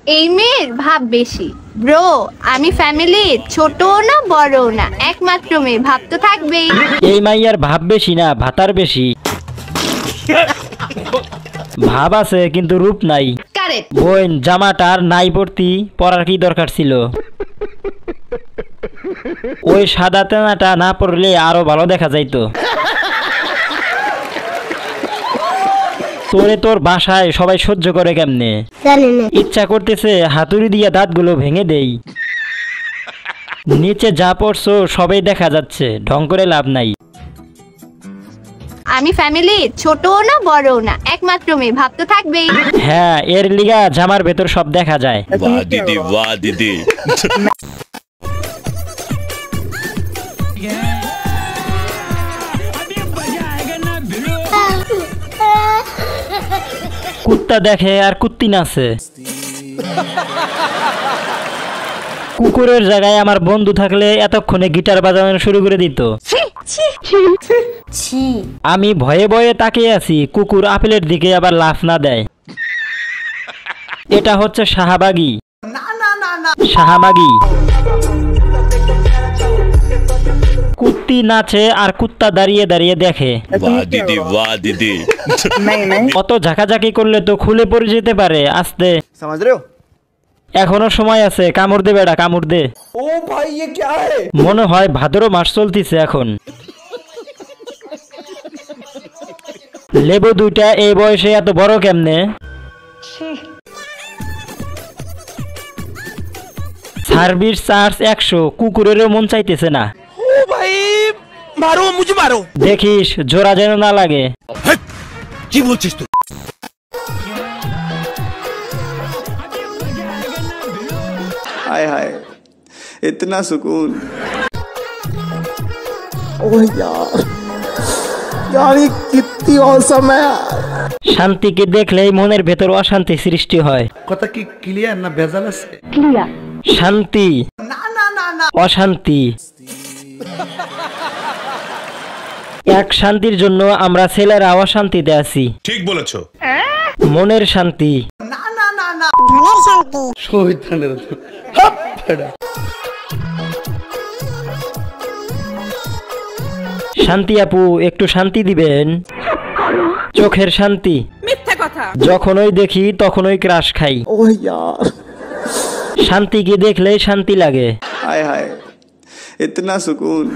এই মেয়ের ভাব বেশি। ব্রো, আমি ফ্যামিলির ছোট না বড় না, একমাত্র মেয়ে, ভাব তো থাকবেই। এই মাইয়ার ভাব বেশি না, ভাতার বেশি। ভাব আছে কিন্তু রূপ নাই। কারেক্ট। বোন, জামাটার নাই পড়তি, পরার কি দরকার ছিল? ওই সাদা তেনাটা না পড়লে আরো ভালো দেখা যাইতো। তোরে তোর বাসায় সবাই সহ্য করে কেমনে? ইচ্ছা করতেছে হাতুড়ি দিয়ে দাঁতগুলো ভেঙে দেই। নিচে যা পড়ছো সবাই দেখা যাচ্ছে, ঢং করে লাভ নাই। আমি ফ্যামিলির ছোট না বড় না, একমাত্র মেয়ে, ভাব তো থাকবেই। হ্যাঁ, এর লিগা জামার ভেতর সব দেখা যায়। वाह दीदी वाह दीदी। কুত্তা দেখে আর কুত্তি নাচে। কুকুরের জায়গায় আমার বন্ধু থাকলে এতক্ষণে গিটার বাজানো শুরু করে দিত। আমি ভয়ে ভয়ে তাকিয়ে আছি, কুকুর আপেলের দিকে আবার লাফ না দেয়। এটা হচ্ছে শাহবাগী। শাহবাগী। কুত্তি নাচে আর কুত্তা দাঁড়িয়ে দাঁড়িয়ে দেখে। वाह दीदी वाह दीदी। অত ঝাঁকাঝাঁকি করলে তো খুলে পড়ে যেতে পারে। আস্তে, समझ रहे हो? এখনো সময় আছে, কামড় দে বেটা, কামড় দে। ओ भाई ये क्या है? মনে হয় ভাদ্র মাস চলতিছে এখন। লেবু দুইটা এই বয়সে এত বড় কেমনে? সার্ভিস চার্জ 100, কুকুরেরও মন চাইতেছে না। ओ भाई मारो मुझे मारो। দেখিস জোড়া যেন না লাগে। কি বলছিস তুই? हाय हाय इतना सुकून। ओह यार यार ये कितनी औसम है यार। শান্তিকে দেখলেই মনের ভেতর অশান্তি সৃষ্টি হয়। কথা কি ক্লিয়ার না ভেজাল আছে? শান্তি, অশান্তি। এক শান্তির জন্য আমরা ছেলেরা অশান্তিতে আছি। ঠিক বলেছো। মনের শান্তি। শহীদানের শান্তি আপু, একটু শান্তি দিবেন? চোখের শান্তি। মিথ্যা কথা। যখনই দেখি তখনই ক্রাশ খাই। ओह यार শান্তিকে দেখলেই শান্তি লাগে। हाय हाय इतना सुकून।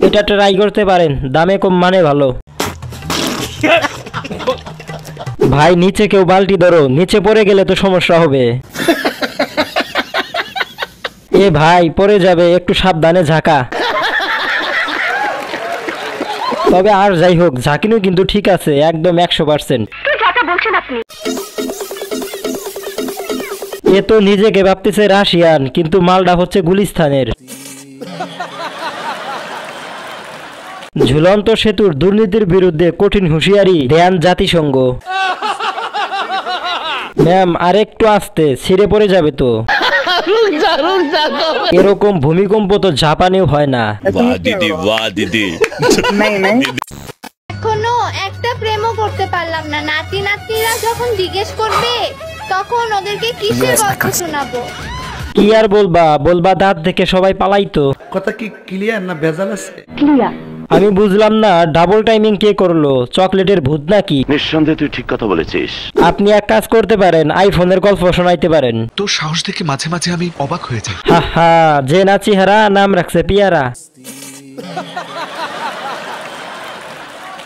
এটা ট্রাই করতে পারেন, দামে কম মানে ভালো। ভাই নিচে কেউ বালতি ধরো, নিচে পড়ে গেলে তো সমস্যা হবে। এ ভাই পড়ে যাবে, একটু সাবধানে ঝাঁকা। তবে আর যাই হোক, ঝাঁকিনো কিন্তু ঠিক আছে, একদম 100%। এ তো নিজেকে ভাবতেছে রাশিয়ান, কিন্তু মালটা হচ্ছে গুলিস্তানের। ঝুলন্ত সেতুর দুর্নীতির বিরুদ্ধে কঠিন হুঁশিয়ারি দেয়ান জাতিসংঘ। ম্যাম আরেকটু আস্তে, ছিঁড়ে পড়ে যাবে তো। এরকম ভূমিকম্প তো জাপানেও হয় না। वाह दीदी वाह दीदी। এখনো একটা প্রেমও করতে পারলাম না। নাতি নাতনিরা যখন জিজ্ঞেস করবে তখন ওদেরকে কিসের গল্প শোনাবো? কি আর বলবা, বলবা দাঁত থেকে সবাই পালাইতো। কথা কি ক্লিয়ার না ভেজাল আছে? আমি বুঝলাম না, ডাবল টাইমিং কে করলো? চকলেটের ভূত নাকি? নিঃসন্দেহে তুই ঠিক কথা বলেছিস। আপনি এক কাজ করতে পারেন, আইফোনের গল্প শোনাইতে পারেন। তোর সাহস দেখে মাঝে মাঝে আমি অবাক হয়ে যাই। হা হা, যে নাচি হারা নাম রাখছে পিয়ারা।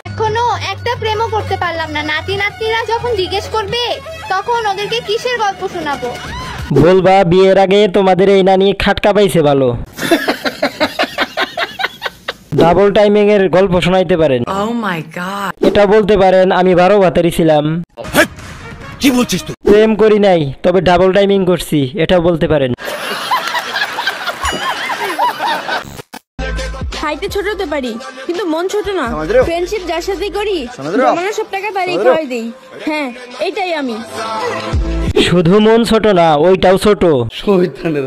এখনো একটা প্রেমও করতে পারলাম না। নাতি নাতনিরা যখন জিজ্ঞেস করবে তখন ওদেরকে কিসের গল্প শোনাবো? বলবা বিয়ের আগে তোমাদের এই নানি খাটকা পাইছে ভালো। ডাবল টাইমিং এর গল্প শোনাইতে পারেন। এটা বলতে পারেন আমি 12 ভাতারি ছিলাম। কি বলছিস তুই? প্রেম করি নাই, তবে ডাবল টাইমিং করছি, এটা বলতে পারেন। হাইটে ছোট হতে পারি কিন্তু মন ছোট না। समझ रहे हो? ফ্রেন্ডশিপ যার সাথে করি समझ रहे हो? জমানো সব টাকা তারই খাওয়াই দেই। হ্যাঁ, এইটাই আমি। শুধু মন ছোট না, ওইটাও ছোট। শহীদানের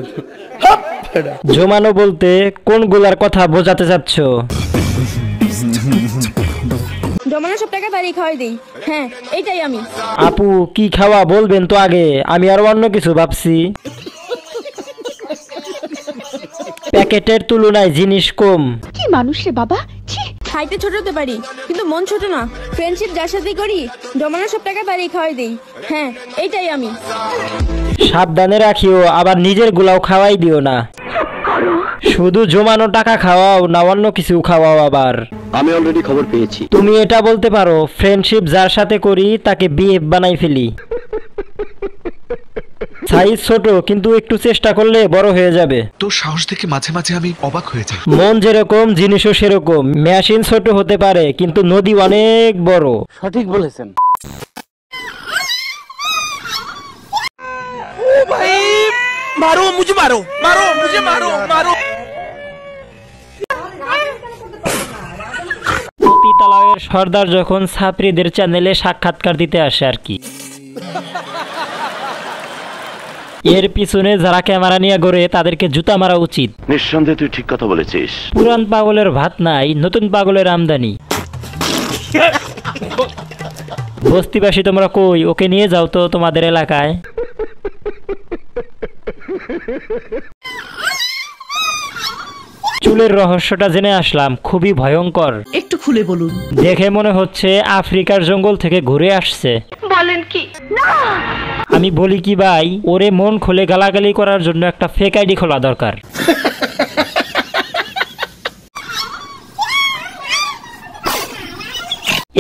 জমানো বলতে কোন গুলার কথা বোঝাতে চাচ্ছ? জমানো সব টাকা তারই খাওয়াই দেই। হ্যাঁ, এটাই আমি। আপু কি খাওয়া বলবেন তো আগে, আমি আর অন্য কিছু ভাবছি। প্যাকেটের তুলনায় জিনিস কম। কি মানুষ রে বাবা। হাইটে ছোট হতে পারি কিন্তু মন ছোট না। ফ্রেন্ডশিপ যার সাথে করি জমানো সব টাকা তারই খাওয়াই দেই। হ্যাঁ, এটাই আমি। সাবধানে রাখিও, আবার নিজের গুলাও খাওয়াই দিও না। শুধু জমানো টাকা খাওয়াও না অন্য কিছু খাওয়াও আবার। আমি অলরেডি খবর পেয়েছি। তুমি এটা বলতে পারো ফ্রেন্ডশিপ যার সাথে করি তাকে বিএফ বানাই ফেলি। সাইজ ছোট কিন্তু একটু চেষ্টা করলে বড় হয়ে যাবে। তোর সাহস দেখে মাঝে মাঝে আমি অবাক হয়ে যাই। মন যেরকম জিনিসও সেরকম। মেশিন ছোট হতে পারে কিন্তু নদী অনেক বড়। সঠিক বলেছেন। मारो मुझे मारो मारो मुझे मारो मारो পতিতালয়ের সর্দার যখন ছাত্রীদের চ্যানেলে সাক্ষাৎকার দিতে আসে আর কি। এর পিছনে যারা ক্যামেরা নিয়ে ঘোরে তাদেরকে জুতা মারা উচিত। নিঃসন্দেহে তুই ঠিক কথা বলেছিস। পুরান পাগলের ভাত নাই, নতুন পাগলের আমদানি। বস্তিবাসী তোমরা কই, ওকে নিয়ে যাও তো তোমাদের এলাকায়। চুলের রহস্যটা জেনে আসলাম, খুবই ভয়ঙ্কর। একটু খুলে বলুন। দেখে মনে হচ্ছে আফ্রিকার জঙ্গল থেকে ঘুরে আসছে। বলেন কি? আমি বলি কি ভাই, ওরে মন খুলে গালাগালি করার জন্য একটা ফেক আইডি খোলা দরকার।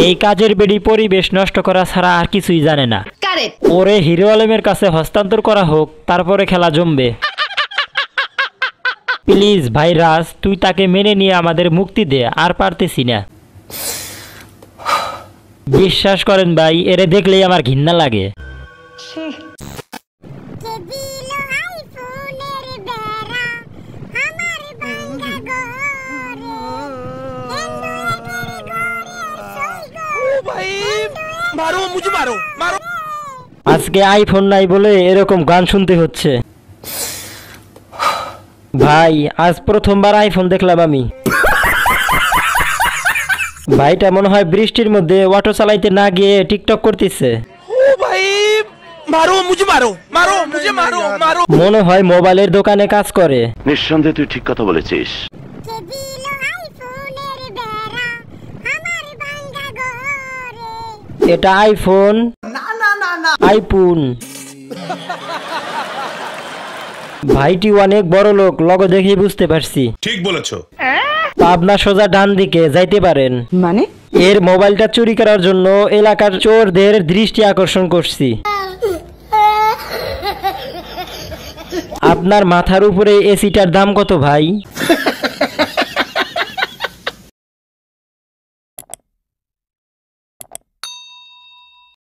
এই কাজের বেডি পরিবেশ নষ্ট করা ছাড়া আর কিছুই জানে না। ওরে হিরো আলমের কাছে হস্তান্তর করা হোক, তারপরে খেলা জমবে। প্লিজ ভাই রাজ, তুই তাকে মেনে নিয়ে আমাদের মুক্তি দে, আর পারতেছি না। বিশ্বাস করেন ভাই, এরে দেখলেই আমার ঘৃণা লাগে। मारो मुझे मारो मारो আজকে আইফোন নাই বলে এরকম গান শুনতে হচ্ছে। ভাই আজ প্রথমবার আইফোন দেখলাম আমি। ভাইটা মনে হয় বৃষ্টির মধ্যে অটো চালাইতে না গিয়ে টিকটক করতেছে। मारो मुझे मारो मारो मुझे मारो मारो মনে হয় মোবাইলের দোকানে কাজ করে। নিঃসন্দেহে তুই ঠিক কথা বলেছিস। এটা আইফোন আইফোন। ভাইটি অনেক বড় লোক, লগো দেখেই বুঝতে পারছি। ठीक বলেছো। পাবনা সোজা ডান দিকে যাইতে পারেন। মানে এর মোবাইলটা চুরি করার জন্য এলাকার চোরদের দৃষ্টি আকর্ষণ করছি। আপনার মাথার উপরে এসিটার দাম কত ভাই?